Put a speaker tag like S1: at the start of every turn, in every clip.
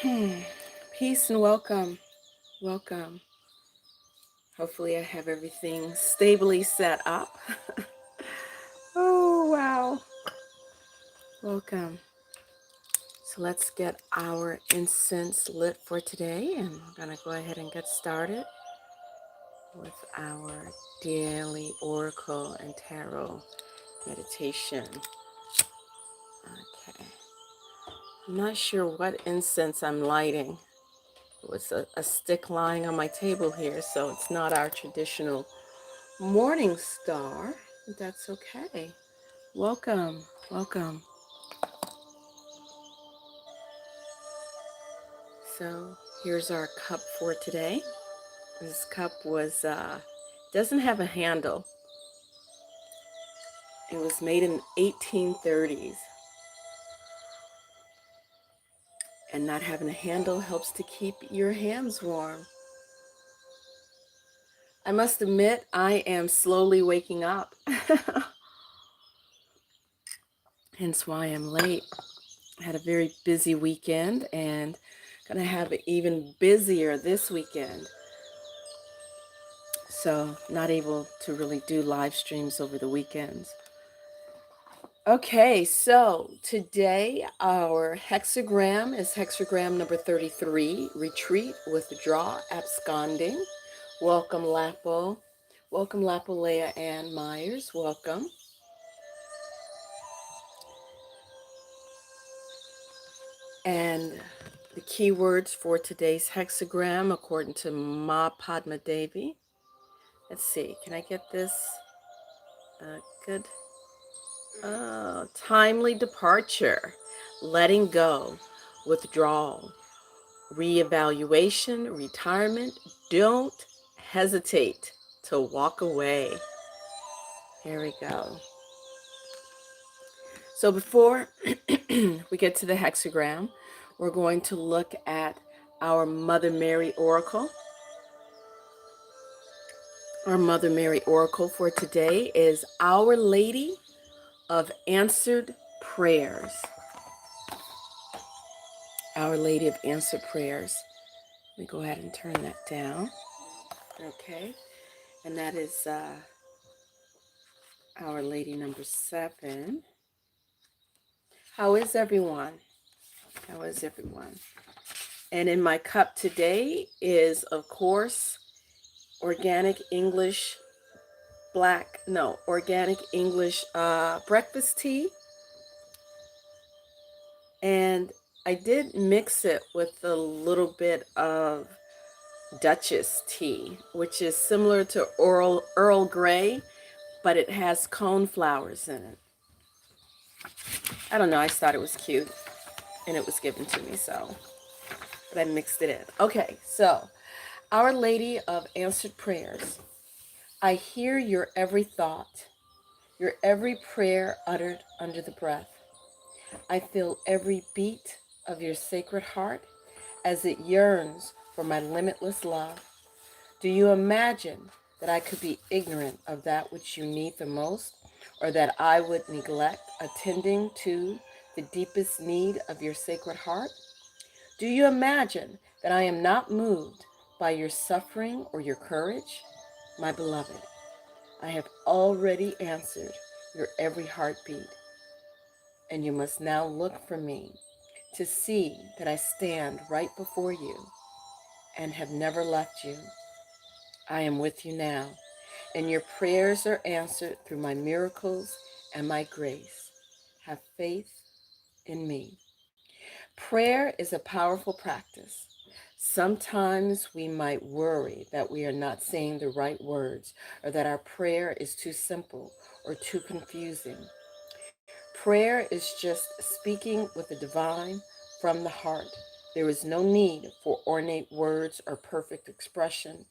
S1: Peace and welcome. Welcome. Hopefully, I have everything stably set up. Oh, wow. Welcome. So, let's get our incense lit for today. And I'm going to go ahead and get started with our daily oracle and tarot meditation. Okay. I'm not sure what incense I'm lighting. It was a stick lying on my table here, so it's not our traditional morning star. That's okay. Welcome, welcome. So here's our cup for today. This cup doesn't have a handle. It was made in 1830s. And not having a handle helps to keep your hands warm. I must admit, I am slowly waking up. Hence why I'm late. I had a very busy weekend and gonna have it even busier this weekend. So not able to really do live streams over the weekends. Okay, so today our hexagram is hexagram number 33, retreat, withdraw, absconding. Welcome Lapo. Welcome Lapo Leah Ann Myers. Welcome. And the keywords for today's hexagram, according to Ma Padma Devi. Let's see, can I get this? Good. Timely departure, letting go, withdrawal, reevaluation, retirement. Don't hesitate to walk away. Here we go. So before we get to the hexagram, we're going to look at our Mother Mary Oracle. Our Mother Mary Oracle for today is Our Lady of Answered Prayers. Our Lady of Answered Prayers. Let me go ahead and turn that down. Okay. And that is Our Lady number 7. How is everyone? How is everyone? And in my cup today is, of course, organic English breakfast tea. And I did mix it with a little bit of Duchess tea, which is similar to Earl Grey, but it has cone flowers in it. I don't know, I just thought it was cute, and it was given to me, but I mixed it in. Okay, so, Our Lady of Answered Prayers. I hear your every thought, your every prayer uttered under the breath. I feel every beat of your sacred heart as it yearns for my limitless love. Do you imagine that I could be ignorant of that which you need the most, or that I would neglect attending to the deepest need of your sacred heart? Do you imagine that I am not moved by your suffering or your courage? My beloved, I have already answered your every heartbeat, and you must now look for me to see that I stand right before you and have never left you. I am with you now, and your prayers are answered through my miracles and my grace. Have faith in me. Prayer is a powerful practice. Sometimes we might worry that we are not saying the right words, or that our prayer is too simple or too confusing. Prayer is just speaking with the divine from the heart. There is no need for ornate words or perfect expression.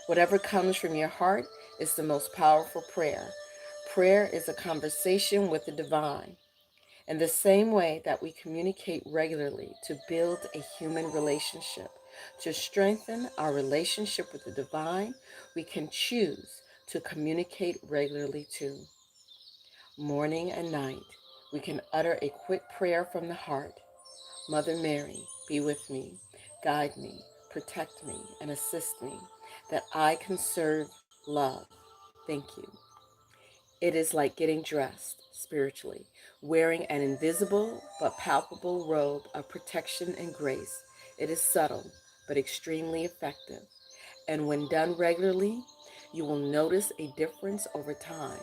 S1: Whatever comes from your heart is the most powerful prayer. Prayer is a conversation with the divine. In the same way that we communicate regularly to build a human relationship, to strengthen our relationship with the divine, we can choose to communicate regularly too. Morning and night, we can utter a quick prayer from the heart. Mother Mary, be with me, guide me, protect me, and assist me, that I can serve love. Thank you. It is like getting dressed spiritually, wearing an invisible but palpable robe of protection and grace. It is subtle but extremely effective. And when done regularly, you will notice a difference over time.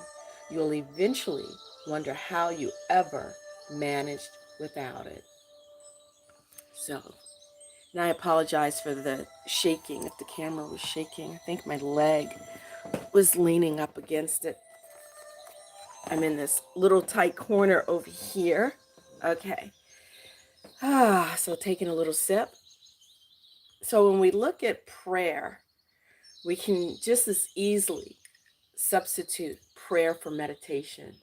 S1: You'll eventually wonder how you ever managed without it. So, and I apologize for the shaking. If the camera was shaking, I think my leg was leaning up against it. I'm in this little tight corner over here. Okay. So taking a little sip. So when we look at prayer, we can just as easily substitute prayer for meditation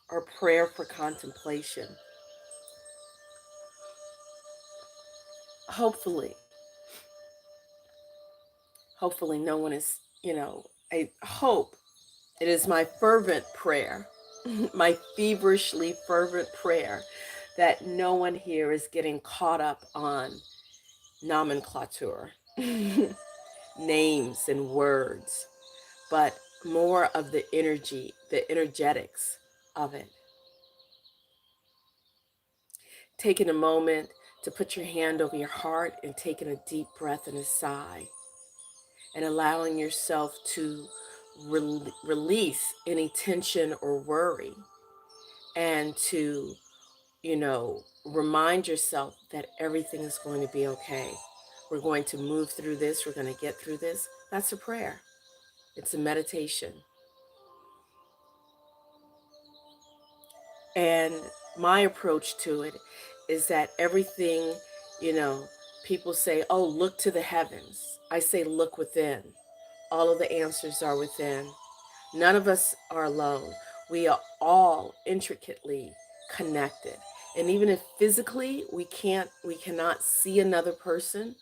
S1: or prayer for contemplation. Hopefully, hopefully no one is, I hope it is my fervent prayer, my feverishly fervent prayer, that no one here is getting caught up on nomenclature, names and words, but more of the energy, the energetics of it. Taking a moment to put your hand over your heart and taking a deep breath and a sigh, and allowing yourself to release any tension or worry, and to, remind yourself that everything is going to be okay. We're going to move through this. We're going to get through this. That's a prayer. It's a meditation. And my approach to it is that everything, you know, people say, oh, look to the heavens. I say, look within. All of the answers are within. None of us are alone. We are all intricately connected. And even if physically we cannot see another person,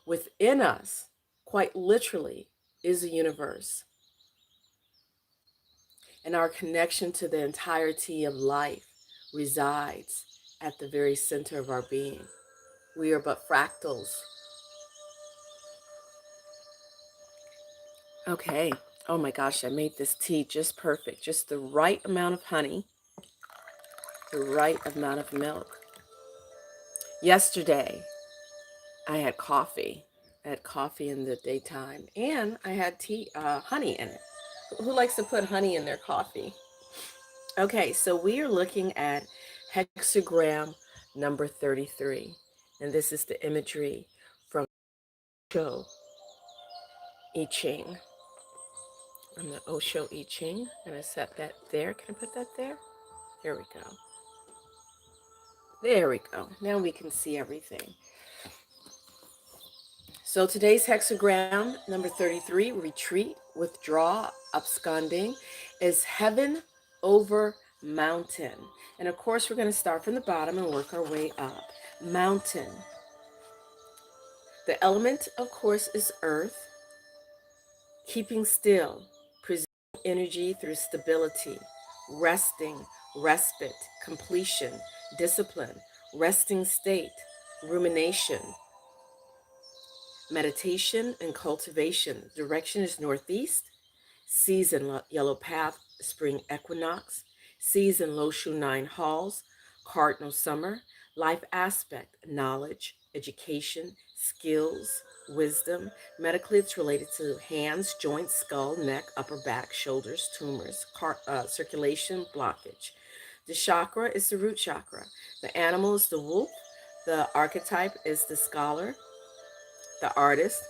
S1: within us, quite literally, is a universe. And our connection to the entirety of life resides at the very center of our being. We are but fractals. Okay. Oh my gosh, I made this tea just perfect. Just the right amount of honey, the right amount of milk. Yesterday, I had coffee. I had coffee in the daytime, and I had tea, honey in it. Who likes to put honey in their coffee? Okay, so we are looking at hexagram number 33, and this is the imagery from Osho I Ching. From the Osho I Ching. I'm going to set that there. Can I put that there? There we go. There we go. Now we can see everything. So today's hexagram number 33, retreat, withdraw, absconding, is heaven over mountain. And of course, we're going to start from the bottom and work our way up. Mountain. The element, of course, is earth. Keeping still, preserving energy through stability, resting, respite, completion, discipline, resting state, rumination, meditation, and cultivation. Direction is northeast. Season, yellow path, spring equinox. Season, Loshu 9 halls, cardinal summer. Life aspect, knowledge, education, skills, wisdom. Medically, it's related to hands, joints, skull, neck, upper back, shoulders, tumors, circulation, blockage. The chakra is the root chakra. The animal is the wolf. The archetype is the scholar, the artist.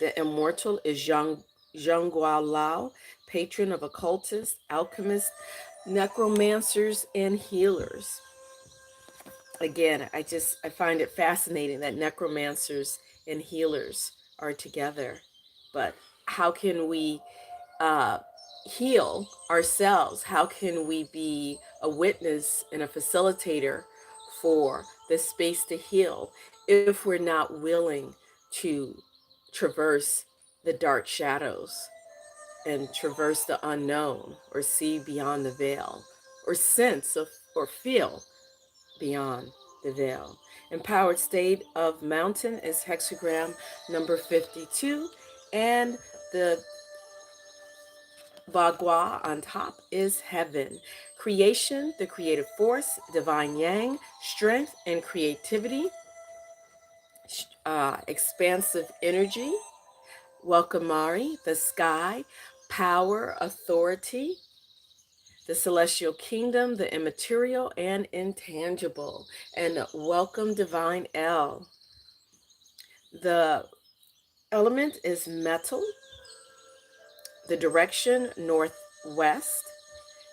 S1: The immortal is Zhang Lao, patron of occultists, alchemists, necromancers, and healers. Again, I find it fascinating that necromancers and healers are together. But how can we heal ourselves? How can we be a witness and a facilitator for this space to heal if we're not willing to traverse the dark shadows and traverse the unknown, or see beyond the veil, or sense or feel beyond? the veil. Empowered state of mountain is hexagram number 52, and the Bagua on top is heaven. Creation, the creative force, divine yang, strength and creativity, expansive energy. Welcome, Mari, the sky, power, authority, the celestial kingdom, the immaterial and intangible. And welcome, divine L. The element is metal, the direction northwest,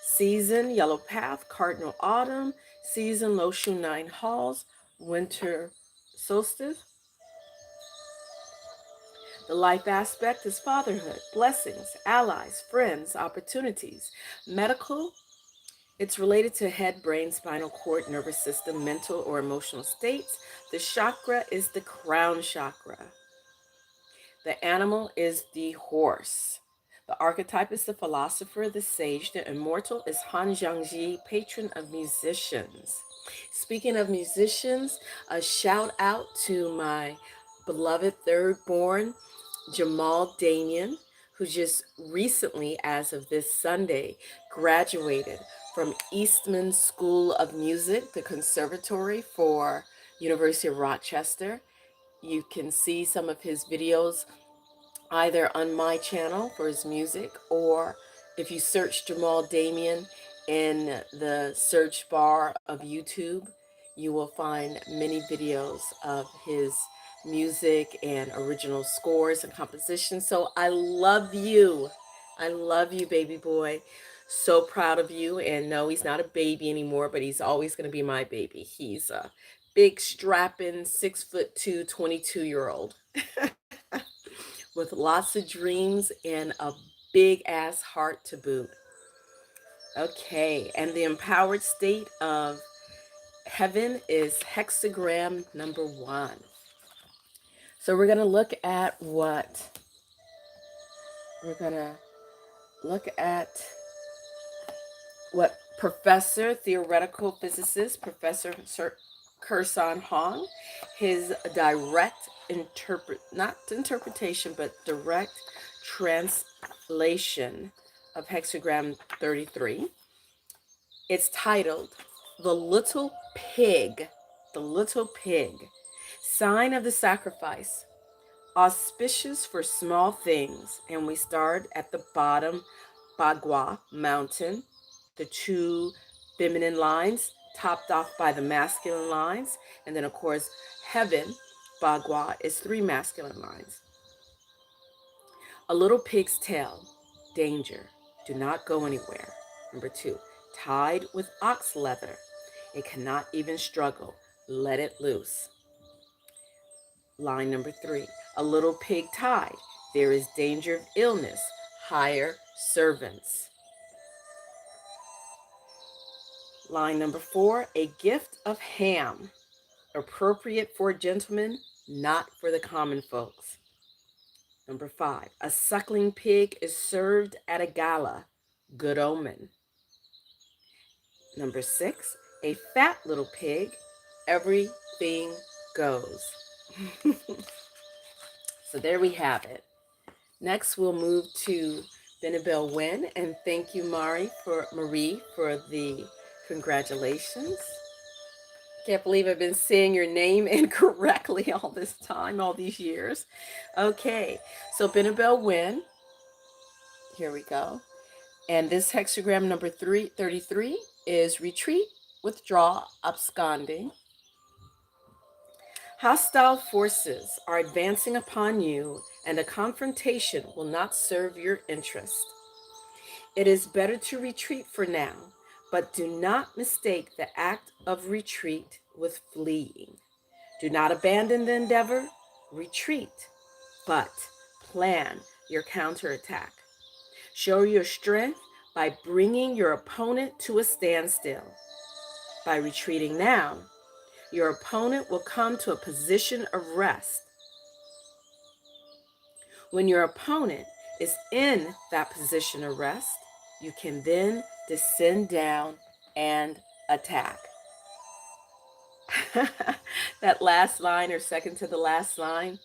S1: season yellow path, cardinal autumn, season low shoe 9 halls, winter solstice. The life aspect is fatherhood, blessings, allies, friends, opportunities. Medical, it's related to head, brain, spinal cord, nervous system, mental or emotional states. The chakra is the crown chakra. The animal is the horse. The archetype is the philosopher, the sage. The immortal is Han Jiangji, patron of musicians. Speaking of musicians, a shout out to my beloved third born, Jamal Damien, who just recently, as of this Sunday, graduated from Eastman School of Music, the conservatory for University of Rochester. You can see some of his videos either on my channel for his music, or if you search Jamal Damien in the search bar of YouTube, you will find many videos of his music and original scores and compositions. So I love you. I love you, baby boy. So proud of you. And no, he's not a baby anymore, but he's always going to be my baby. He's a big, strapping, 6'2", 22-year-old. With lots of dreams and a big ass heart to boot. Okay, and the empowered state of heaven is hexagram number 1. So we're going to look at what? We're going to look at what Professor, theoretical physicist, Professor Kursan Hong, his direct not interpretation, but direct translation of hexagram 33. It's titled The Little Pig. The Little Pig. Sign of the sacrifice. Auspicious for small things. And we start at the bottom, Bagua Mountain. The 2 feminine lines topped off by the masculine lines. And then, of course, heaven, Bagua, is 3 masculine lines. A little pig's tail, danger, do not go anywhere. Number 2, tied with ox leather, it cannot even struggle, let it loose. Line number 3, a little pig tied, there is danger of illness, hire servants. Line number 4, a gift of ham, appropriate for gentlemen, not for the common folks. Number 5, a suckling pig is served at a gala, good omen. Number 6, a fat little pig, everything goes. So there we have it. Next, we'll move to Benabel Wynn, and thank you, Marie, for the congratulations. Can't believe I've been saying your name incorrectly all this time, all these years. Okay, so Benabel Wynn, here we go. And this hexagram number 33 is retreat, withdraw, absconding. Hostile forces are advancing upon you, and a confrontation will not serve your interest. It is better to retreat for now, but do not mistake the act of retreat with fleeing. Do not abandon the endeavor, retreat, but plan your counterattack. Show your strength by bringing your opponent to a standstill. By retreating now, your opponent will come to a position of rest. When your opponent is in that position of rest, you can then descend down and attack. that last line or second to the last line,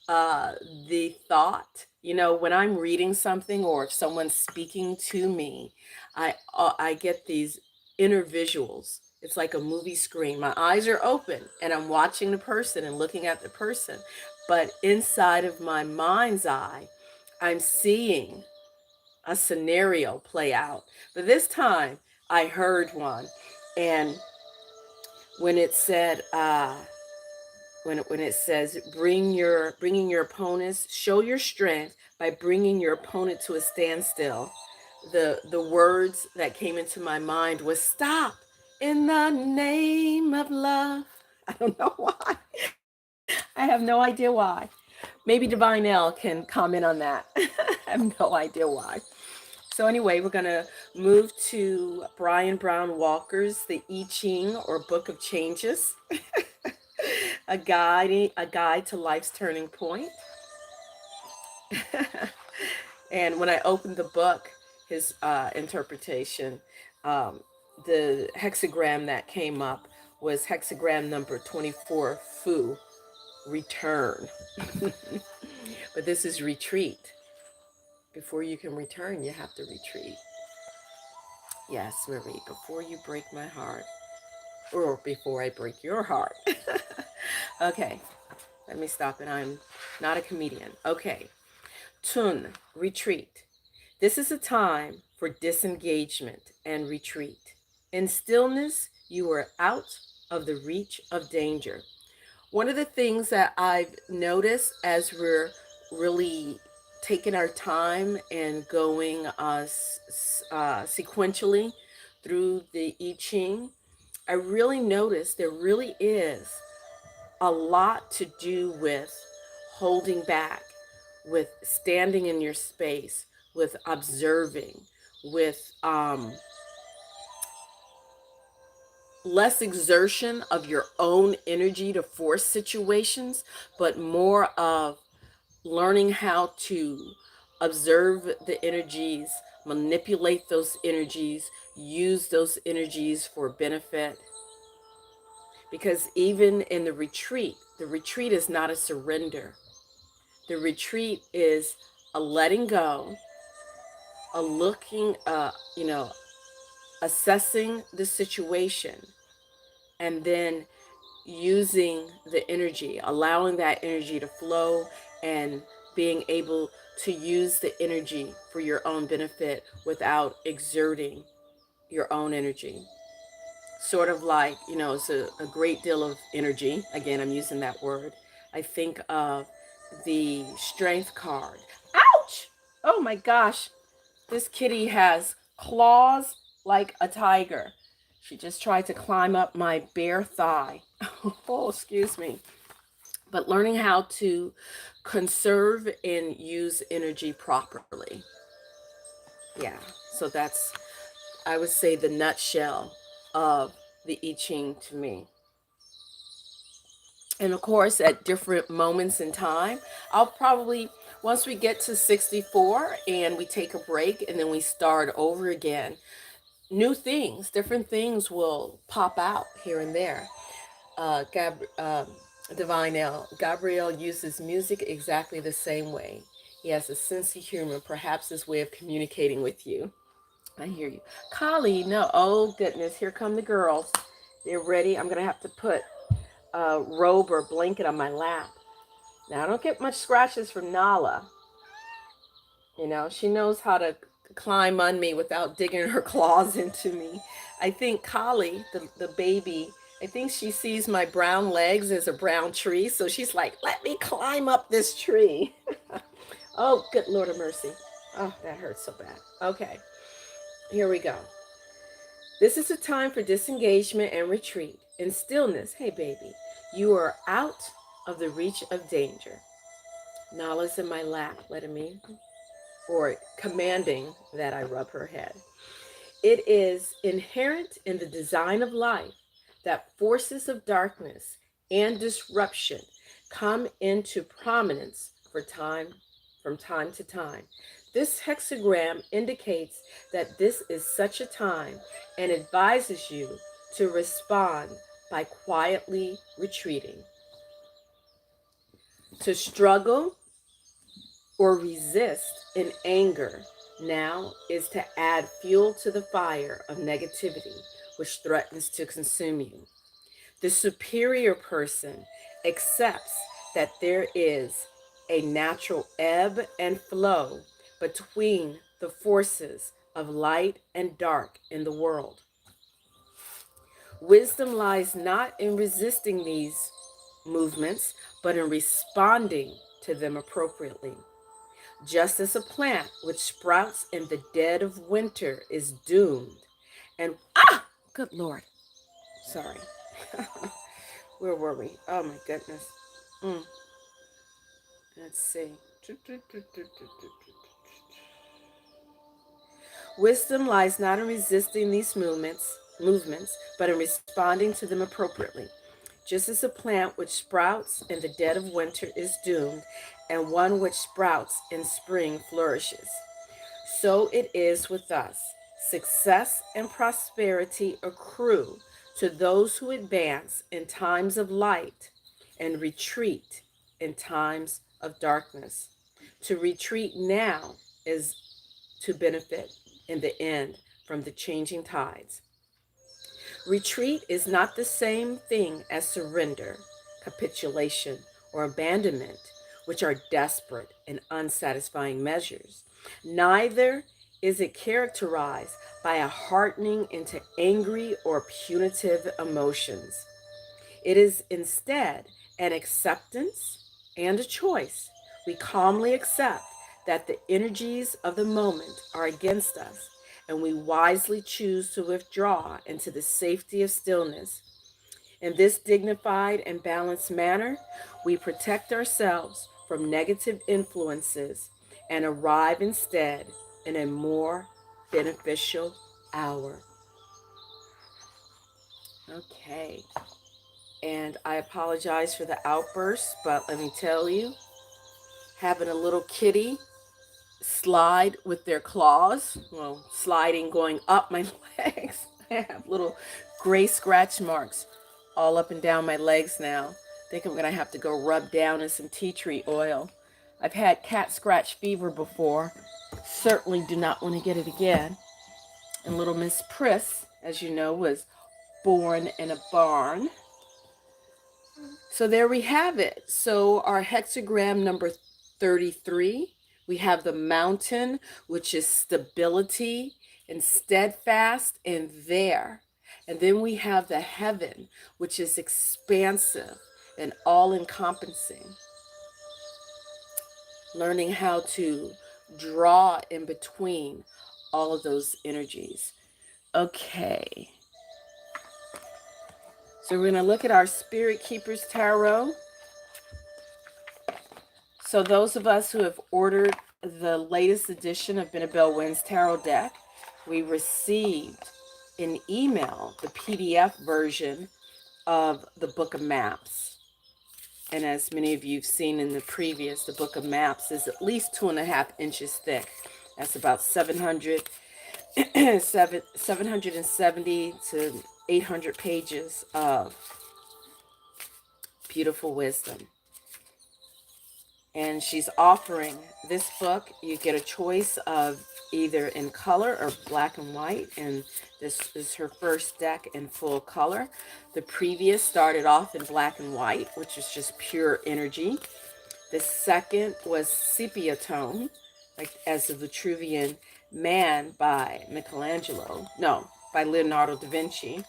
S1: uh, the thought, when I'm reading something or if someone's speaking to me, I get these inner visuals. It's like a movie screen. My eyes are open and I'm watching the person and looking at the person. But inside of my mind's eye, I'm seeing a scenario play out. But this time I heard one. And when it said, when it says bringing your opponents, show your strength by bringing your opponent to a standstill, the words that came into my mind was stop in the name of love. I don't know why. I have no idea why. Maybe Divine L can comment on that. I have no idea why. So anyway, we're going to move to Brian Brown Walker's The I Ching, or Book of Changes. A guide to life's turning point. And when I opened the book, his interpretation, um, the hexagram that came up was hexagram number 24, Fu, return. But this is retreat. Before you can return, you have to retreat. Yes, Marie, before you break my heart, or before I break your heart. Okay, let me stop it. I'm not a comedian. Okay. Tun, retreat. This is a time for disengagement and retreat. In stillness, you are out of the reach of danger. One of the things that I've noticed as we're really taking our time and going sequentially through the I Ching, I really noticed there really is a lot to do with holding back, with standing in your space, with observing, with less exertion of your own energy to force situations, but more of learning how to observe the energies, manipulate those energies, use those energies for benefit. Because even in the retreat is not a surrender. The retreat is a letting go, a looking, assessing the situation, and then using the energy, allowing that energy to flow, and being able to use the energy for your own benefit without exerting your own energy. Sort of like, it's a great deal of energy. Again, I'm using that word. I think of the strength card. Ouch! Oh my gosh. This kitty has claws like a tiger. She just tried to climb up my bare thigh. Oh, excuse me. But learning how to conserve and use energy properly. Yeah. So that's, I would say, the nutshell of the I Ching to me. And of course, at different moments in time, I'll probably, once we get to 64 and we take a break and then we start over again, different things will pop out here and there. uh, Gab- um, Divine L. Gabriel uses music exactly the same way. He has a sense of humor, perhaps his way of communicating with you. I hear you. Kali, no. Oh, goodness. Here come the girls. They're ready. I'm going to have to put a robe or blanket on my lap. Now, I don't get much scratches from Nala. She knows how to climb on me without digging her claws into me. I think Kali, the baby, I think she sees my brown legs as a brown tree. So she's like, let me climb up this tree. Oh, good Lord of mercy. Oh, that hurts so bad. Okay, here we go. This is a time for disengagement and retreat. In stillness, hey baby, you are out of the reach of danger. Nala's in my lap, letting me, or commanding that I rub her head. It is inherent in the design of life that forces of darkness and disruption come into prominence from time to time. This hexagram indicates that this is such a time and advises you to respond by quietly retreating. To struggle or resist in anger now is to add fuel to the fire of negativity which threatens to consume you. The superior person accepts that there is a natural ebb and flow between the forces of light and dark in the world. Wisdom lies not in resisting these movements, but in responding to them appropriately. Just as a plant which sprouts in the dead of winter is doomed, and good Lord, sorry. Where were we? Oh my goodness. Let's see. Wisdom lies not in resisting these movements, but in responding to them appropriately. Just as a plant which sprouts in the dead of winter is doomed, and one which sprouts in spring flourishes. So it is with us. Success and prosperity accrue to those who advance in times of light and retreat in times of darkness. To retreat now is to benefit in the end from the changing tides. Retreat is not the same thing as surrender, capitulation, or abandonment, which are desperate and unsatisfying measures. Neither is it characterized by a hardening into angry or punitive emotions. It is instead an acceptance and a choice. We calmly accept that the energies of the moment are against us, and we wisely choose to withdraw into the safety of stillness. In this dignified and balanced manner, we protect ourselves from negative influences and arrive instead in a more beneficial hour. Okay. And I apologize for the outburst, but let me tell you, having a little kitty slide with their claws, well, sliding going up my legs. I have little gray scratch marks all up and down my legs now. I think I'm going to have to go rub down in some tea tree oil. I've had cat scratch fever before. Certainly do not want to get it again. And little Miss Priss, as you know, was born in a barn. So there we have it. So our hexagram number 33, we have the mountain, which is stability and steadfast and there. And then we have the heaven, which is expansive and all-encompassing. Learning how to draw in between all of those energies. Okay. So we're going to look at our Spirit Keepers Tarot. So those of us who have ordered the latest edition of Benabel Wynn's Tarot deck, we received in email the PDF version of the Book of Maps. And as many of you have seen in the previous, the Book of Maps is at least 2.5 inches thick. That's about 770 to 800 pages of beautiful wisdom. And she's offering this book. You get a choice of either in color or black and white. And this is her first deck in full color. The previous started off in black and white, which is just pure energy. The second was sepia tone, like as the Vitruvian Man by by Leonardo da Vinci.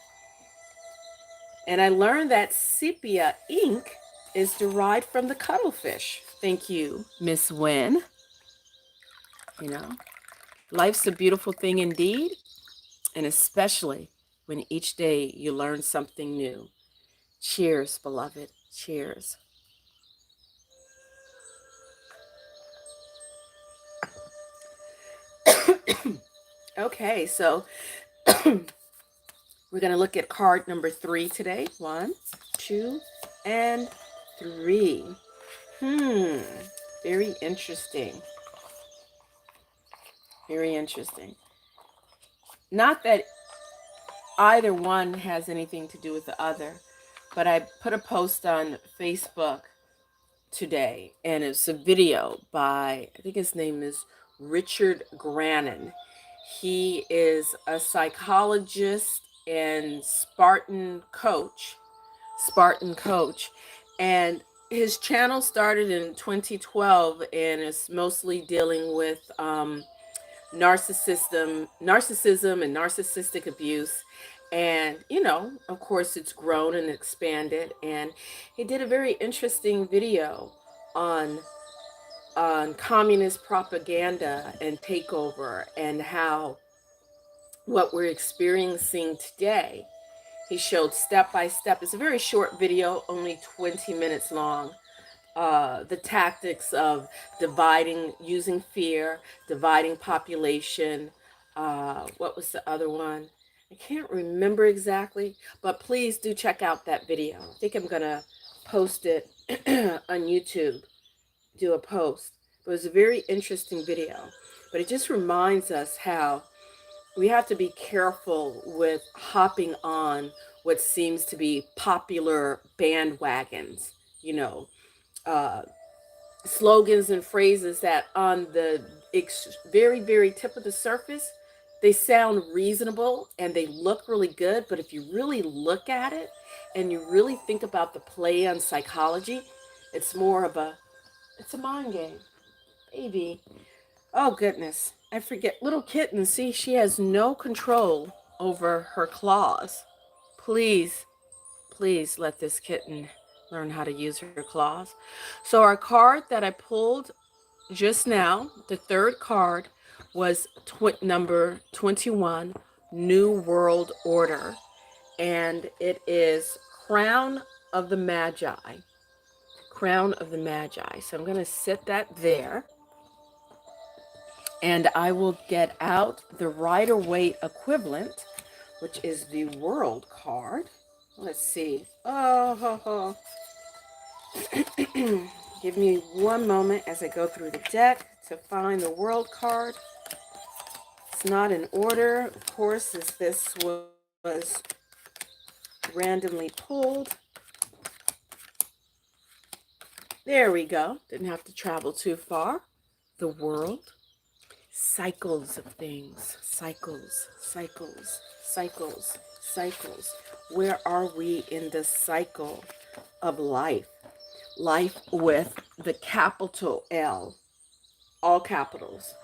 S1: And I learned that sepia ink is derived from the cuttlefish. Thank you, Miss Wynn. You know, life's a beautiful thing indeed, and especially when each day you learn something new. Cheers, beloved. Cheers. Okay, so we're going to look at card number 3 today. 1, 2, and 3. Very interesting. Very interesting. Not that either one has anything to do with the other, but I put a post on Facebook today, and it's a video by, I think his name is Richard Grannon. He is a psychologist and Spartan coach, and his channel started in 2012 and is mostly dealing with narcissism and narcissistic abuse. And, of course, it's grown and expanded. And he did a very interesting video on communist propaganda and takeover, and how what we're experiencing today. He showed step by step. It's a very short video, only 20 minutes long. The tactics of using fear, dividing population. What was the other one? I can't remember exactly, but please do check out that video. I think I'm going to post it on YouTube, do a post. But it was a very interesting video. But it just reminds us how we have to be careful with hopping on what seems to be popular bandwagons, uh, slogans and phrases that on the very, very tip of the surface, they sound reasonable and they look really good. But if you really look at it and you really think about the play on psychology, it's a mind game, baby. Oh, goodness. I forget. Little kitten, see, she has no control over her claws. Please, please let this kitten learn how to use her claws. So our card that I pulled just now, the third card, was number 21, New World Order. And it is Crown of the Magi. Crown of the Magi. So I'm going to set that there. And I will get out the Rider-Waite equivalent, which is the World card. Let's see. Oh, give me one moment as I go through the deck to find the World card. It's not in order, of course, as this was randomly pulled. There we go. Didn't have to travel too far. The World. Cycles of things. Cycles. Where are we in the cycle of life? Life with the capital L. All capitals.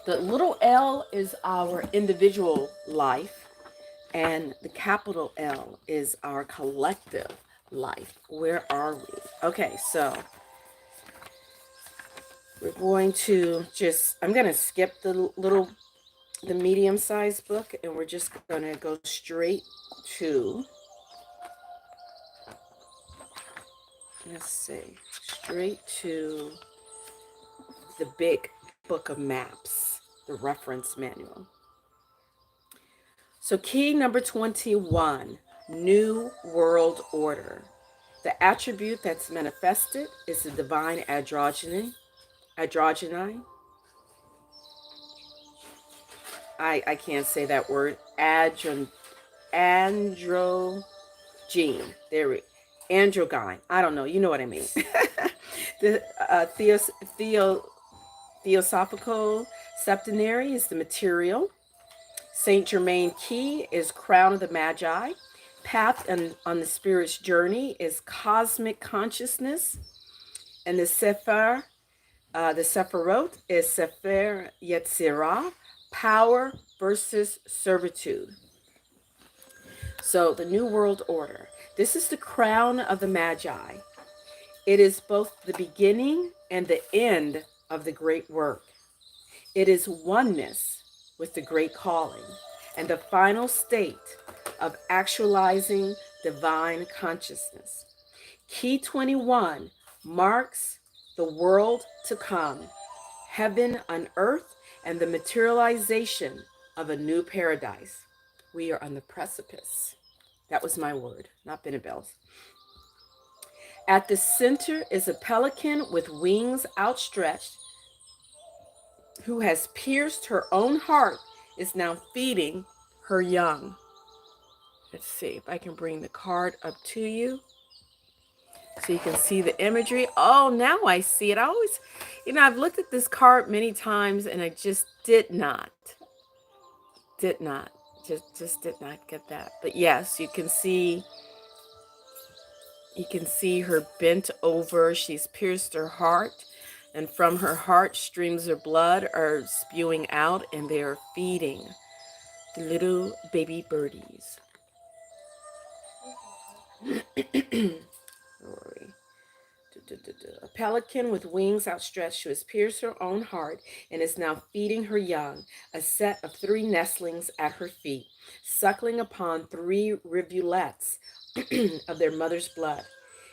S1: The little L is our individual life, and the capital L is our collective life. Where are we? Okay, so we're going to I'm going to skip the medium-sized book, and we're just going to go straight to, the big book of maps, the reference manual. So key number 21, New World Order. The attribute that's manifested is the divine androgyny. I can't say that word. Androgyne. Androgyne. I don't know. You know what I mean. The Theosophical septenary is the material. Saint Germain key is Crown of the Magi. Path on the spirit's journey is cosmic consciousness. And the Sephirot is Sefer Yetzirah, power versus servitude. So the New World Order. This is the Crown of the Magi. It is both the beginning and the end of the great work. It is oneness with the great calling and the final state of actualizing divine consciousness. Key 21 marks the world to come, heaven on earth, and the materialization of a new paradise. We are on the precipice. That was my word, not Benabel's. At the center is a pelican with wings outstretched, who has pierced her own heart, is now feeding her young. Let's see if I can bring the card up to you so you can see the imagery. Oh, now I see it. I always, I've looked at this card many times and I just did not, just did not get that. But yes, you can see her bent over. She's pierced her heart, and from her heart streams of blood are spewing out, and they are feeding the little baby birdies. A pelican with wings outstretched to has pierced her own heart and is now feeding her young, a set of 3 nestlings at her feet, suckling upon 3 rivulets of their mother's blood.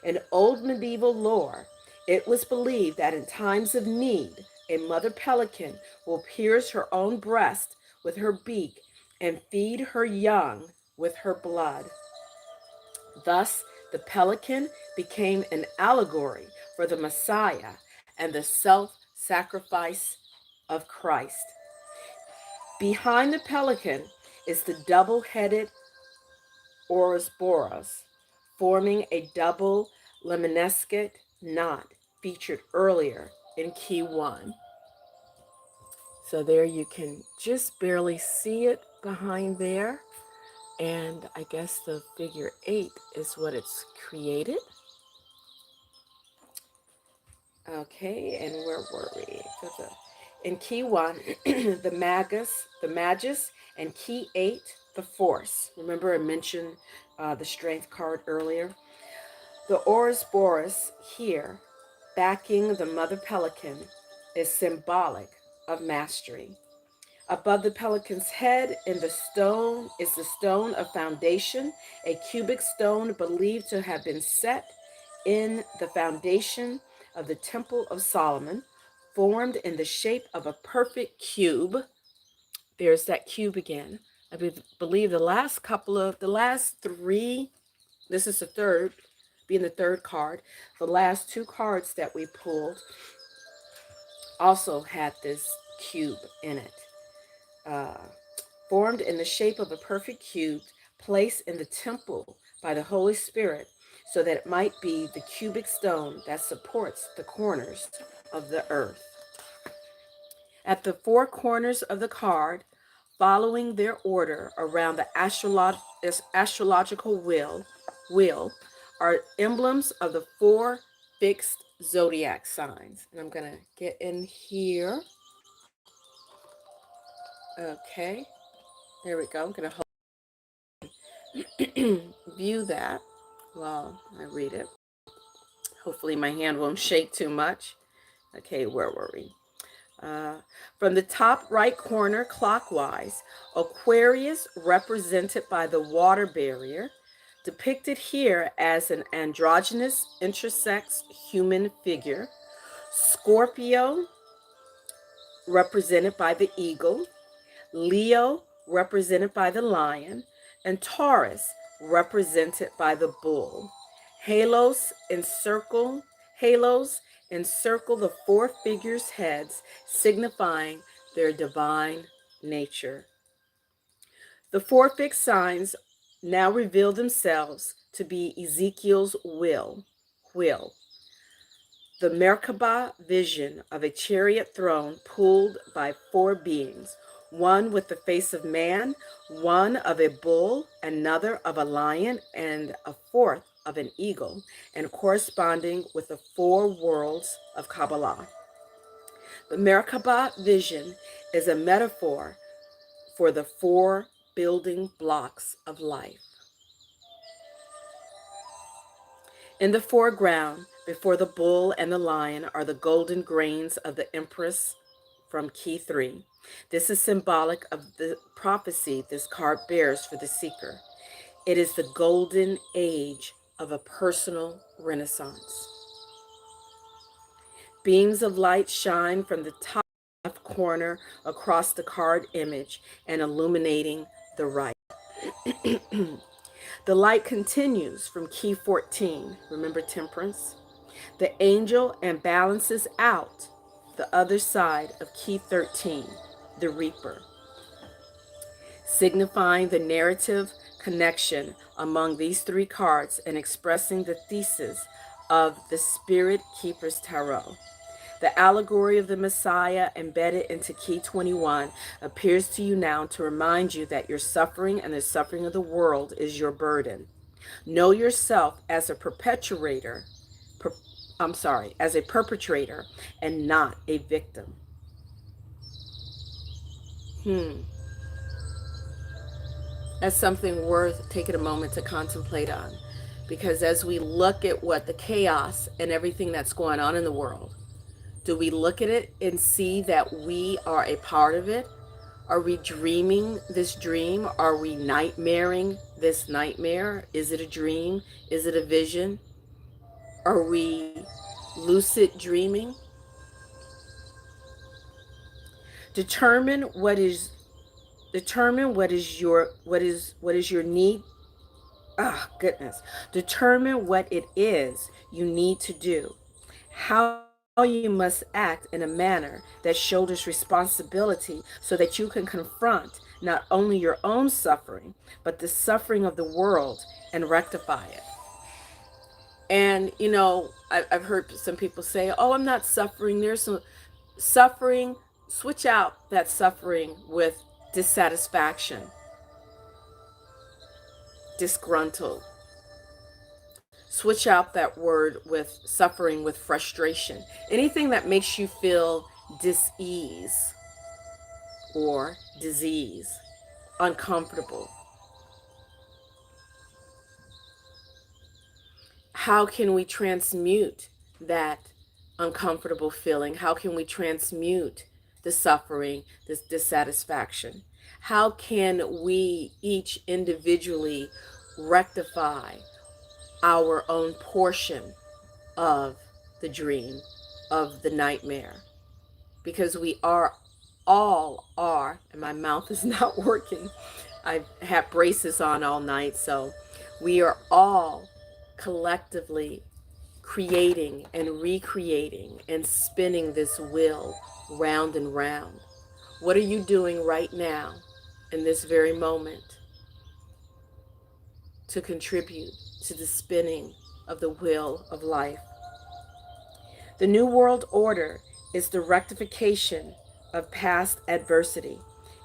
S1: In old medieval lore, it was believed that in times of need, a mother pelican will pierce her own breast with her beak and feed her young with her blood. Thus, the pelican became an allegory for the Messiah and the self-sacrifice of Christ. Behind the pelican is the double-headed Ouroboros, forming a double lemniscate knot featured earlier in Key 1. So there you can just barely see it behind there. And I guess the figure 8 is what it's created. Okay, and where were we? In Key 1, the Magus, and Key 8, the Force. Remember I mentioned the Strength card earlier? The Ouroboros here, backing the Mother Pelican, is symbolic of mastery. Above the pelican's head in the stone is the stone of foundation, a cubic stone believed to have been set in the foundation of the Temple of Solomon, formed in the shape of a perfect cube. There's that cube again. I believe the last 3, this is the third, being the third card, the last 2 cards that we pulled also had this cube in it. Formed in the shape of a perfect cube, placed in the temple by the Holy Spirit, so that it might be the cubic stone that supports the corners of the earth. At the 4 corners of the card, following their order around the astrological wheel, are emblems of the 4 fixed zodiac signs. And I'm going to get in here. Okay, there we go. I'm going to view that while I read it. Hopefully my hand won't shake too much. Okay, where were we? From the top right corner clockwise, Aquarius, represented by the water barrier, depicted here as an androgynous intersex human figure. Scorpio, represented by the eagle. Leo, represented by the lion. And Taurus, represented by the bull. Halos encircle the 4 figures' heads, signifying their divine nature. The 4 fixed signs now reveal themselves to be Ezekiel's wheel. The Merkabah vision of a chariot throne pulled by 4 beings, one with the face of man, one of a bull, another of a lion, and a 4th of an eagle, and corresponding with the 4 worlds of Kabbalah. The Merkabah vision is a metaphor for the 4 building blocks of life. In the foreground, before the bull and the lion, are the golden grains of the Empress from Key 3. This is symbolic of the prophecy this card bears for the seeker. It is the golden age of a personal renaissance. Beams of light shine from the top left corner across the card image and illuminating the right. The light continues from Key 14, remember Temperance? The angel and balances out the other side of Key 13, the Reaper, signifying the narrative connection among these three cards and expressing the thesis of the Spirit Keeper's Tarot. The allegory of the Messiah embedded into Key 21 appears to you now to remind you that your suffering and the suffering of the world is your burden. Know yourself as a perpetrator, as a perpetrator and not a victim. That's something worth taking a moment to contemplate on. Because as we look at what the chaos and everything that's going on in the world, do we look at it and see that we are a part of it? Are we dreaming this dream? Are we nightmaring this nightmare? Is it a dream? Is it a vision? Are we lucid dreaming? Determine what is your need. Ah, goodness. Determine what it is you need to do. How you must act in a manner that shoulders responsibility so that you can confront not only your own suffering, but the suffering of the world and rectify it. And, I've heard some people say, oh, I'm not suffering. There's some suffering. Switch out that suffering with dissatisfaction, disgruntled. Switch out that word with suffering with frustration. Anything that makes you feel dis-ease or disease, uncomfortable. How can we transmute that uncomfortable feeling? How can we transmute the suffering, this dissatisfaction? How can we each individually rectify our own portion of the dream, of the nightmare? Because we all are, and my mouth is not working. I've had braces on all night, so we are all collectively creating and recreating and spinning this wheel round and round. What are you doing right now in this very moment to contribute to the spinning of the wheel of life? The New World Order is the rectification of past adversity.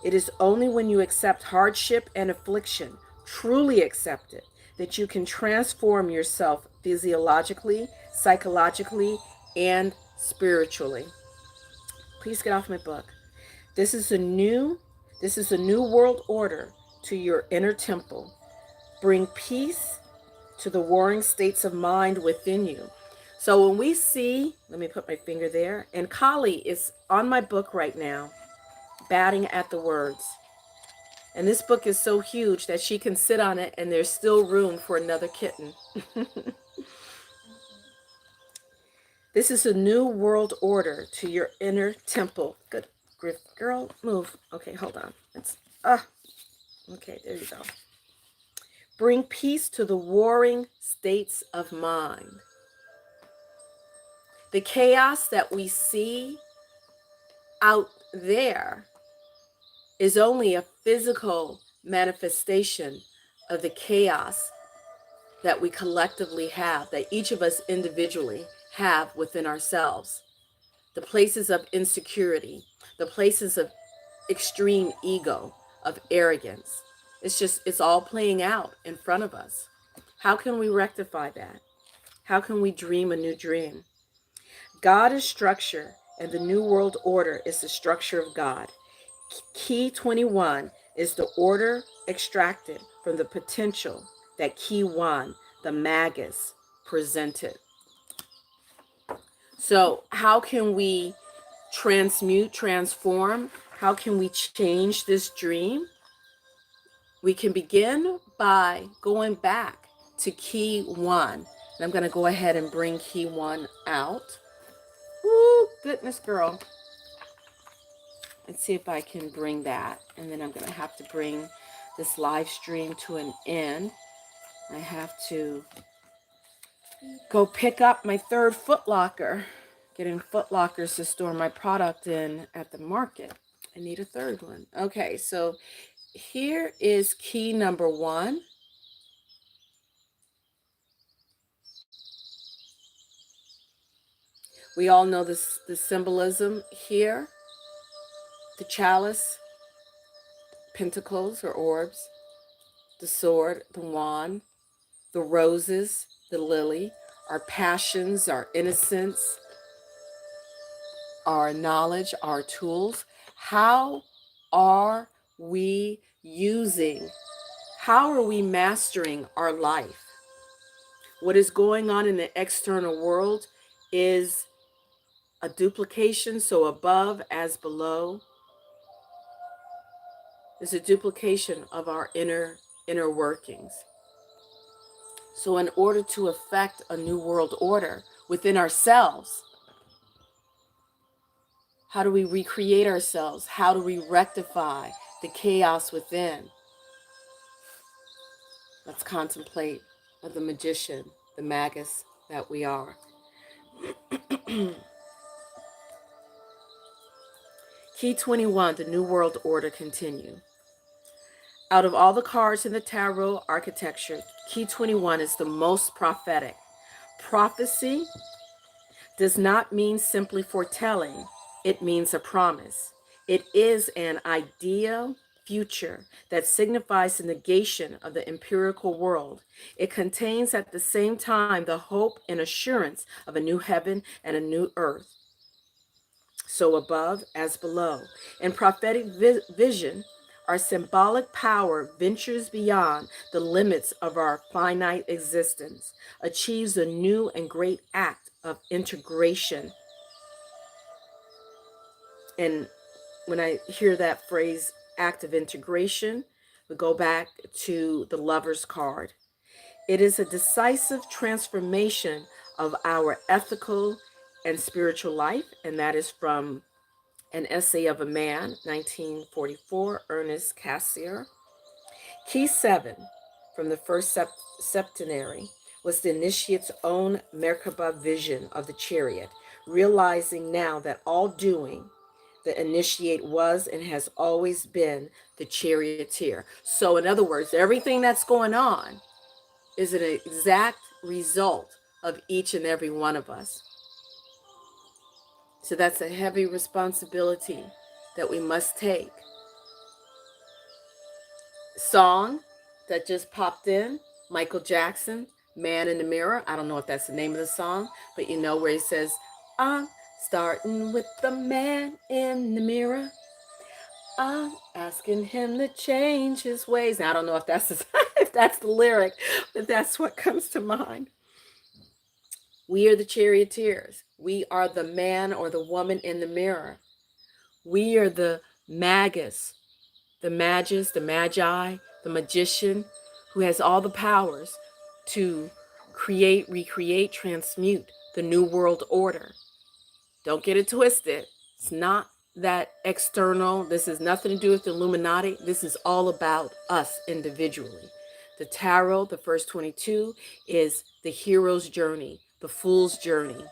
S1: It is only when you accept hardship and affliction, truly accept it, that you can transform yourself physiologically, psychologically, and spiritually. Please get off my book. This is a new world order to your inner temple. Bring peace to the warring states of mind within you. So when we see, let me put my finger there, and Kali is on my book right now, batting at the words. And this book is so huge that she can sit on it and there's still room for another kitten. This is a new world order to your inner temple. Good grief, girl, move. Okay, hold on. Okay, there you go. Bring peace to the warring states of mind. The chaos that we see out there is only a physical manifestation of the chaos that we collectively have, that each of us individually have within ourselves. The places of insecurity, the places of extreme ego, of arrogance. It's all playing out in front of us. How can we rectify that? How can we dream a new dream? God is structure, and the New World Order is the structure of God. Key 21 is the order extracted from the potential that Key 1, the Magus, presented. So how can we transmute, transform? How can we change this dream? We can begin by going back to Key 1. And I'm going to go ahead and bring Key 1 out. Ooh, goodness, girl. Let's see if I can bring that. And then I'm going to have to bring this live stream to an end. I have to go pick up my third Foot Locker. Getting Foot Lockers to store my product in at the market. I need a third one. Okay, so here is key number 1. We all know this, the symbolism here, the chalice, pentacles or orbs, the sword, the wand, the roses, the lily, our passions, our innocence, our knowledge, our tools. How are we using, how are we mastering our life? What is going on in the external world is a duplication, so above as below is a duplication of our inner workings. So in order to affect a new world order within ourselves, how do we recreate ourselves? How do we rectify the chaos within? Let's contemplate the magician, the magus that we are. Key 21, the New World Order continue. Out of all the cards in the tarot architecture, Key 21 is the most prophetic. Prophecy does not mean simply foretelling. It means a promise. It is an ideal future that signifies the negation of the empirical world. It contains at the same time the hope and assurance of a new heaven and a new earth, so above as below. In prophetic vision, our symbolic power ventures beyond the limits of our finite existence, achieves a new and great act of integration. And when I hear that phrase, act of integration, we go back to the Lover's card. It is a decisive transformation of our ethical and spiritual life, and that is from An Essay of a Man, 1944, Ernest Cassirer. Key 7 from the first septenary was the initiate's own Merkaba vision of the chariot, realizing now that all doing, the initiate was and has always been the charioteer. So, in other words, everything that's going on is an exact result of each and every one of us. So, that's a heavy responsibility that we must take. Song that just popped in, Michael Jackson, Man in the Mirror. I don't know if that's the name of the song, but you know where he says, I'm starting with the man in the mirror. I'm asking him to change his ways. Now, I don't know if that's if that's the lyric, but that's what comes to mind. We are the charioteers. We are the man or the woman in the mirror. We are the magus, the magus, the magi, the magician who has all the powers to create, recreate, transmute the new world order. Don't get it twisted. It's not that external. This has nothing to do with the Illuminati. This is all about us individually. The tarot, the first 22, is the hero's journey, the fool's journey.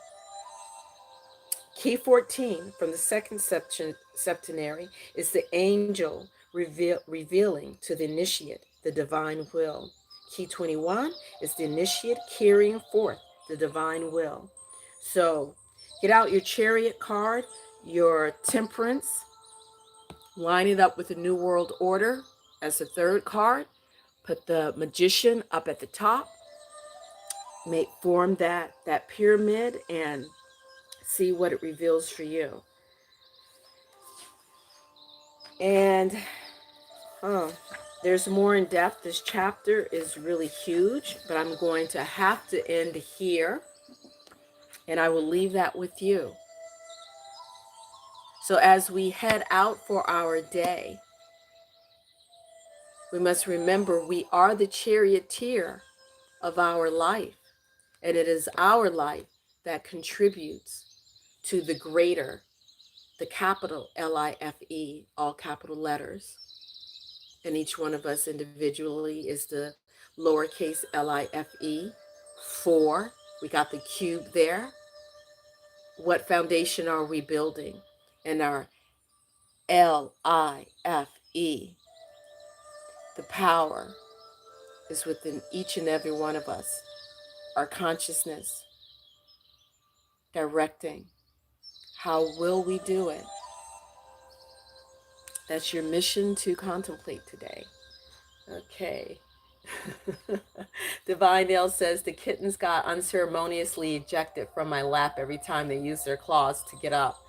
S1: Key 14 from the second septenary is the angel revealing to the initiate the divine will. Key 21 is the initiate carrying forth the divine will. So get out your chariot card, your temperance, line it up with the New World Order as the third card. Put the magician up at the top. Form that pyramid and see what it reveals for you. And there's more in depth. This chapter is really huge, but I'm going to have to end here. And I will leave that with you. So as we head out for our day, we must remember we are the charioteer of our life. And it is our life that contributes to the greater, the capital LIFE, all capital letters. And each one of us individually is the lowercase LIFE, 4. We got the cube there. What foundation are we building? And our LIFE, The power is within each and every one of us. Our consciousness directing. How will we do it? That's your mission to contemplate today. Okay. Divine Dale says the kittens got unceremoniously ejected from my lap every time they use their claws to get up.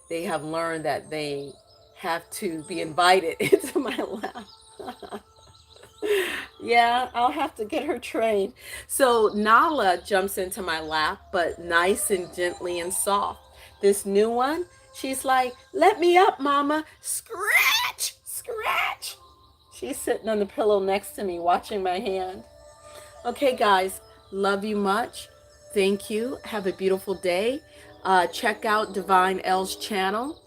S1: They have learned that they have to be invited into my lap. Yeah, I'll have to get her trained. So Nala jumps into my lap, but nice and gently and soft. This new one, she's like, let me up, mama. Scratch, scratch. She's sitting on the pillow next to me, watching my hand. Okay, guys, love you much. Thank you. Have a beautiful day. Check out Divine L's channel.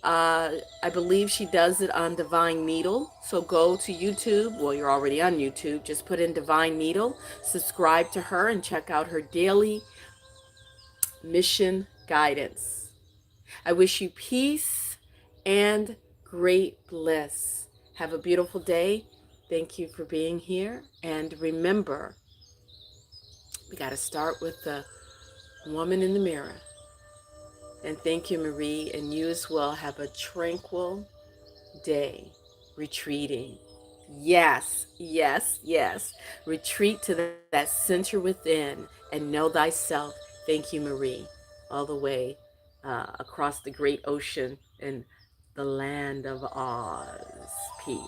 S1: I believe she does it on Divine Needle. So go to YouTube. Well, you're already on YouTube. Just put in Divine Needle. Subscribe to her and check out her daily mission guidance. I wish you peace and great bliss. Have a beautiful day. Thank you for being here. And remember, we got to start with the woman in the mirror. And thank you, Marie. And you as well. Have a tranquil day. Retreating. Yes, yes, yes. Retreat to that center within and know thyself. Thank you, Marie. All the way across the great ocean and the land of Oz. Peace.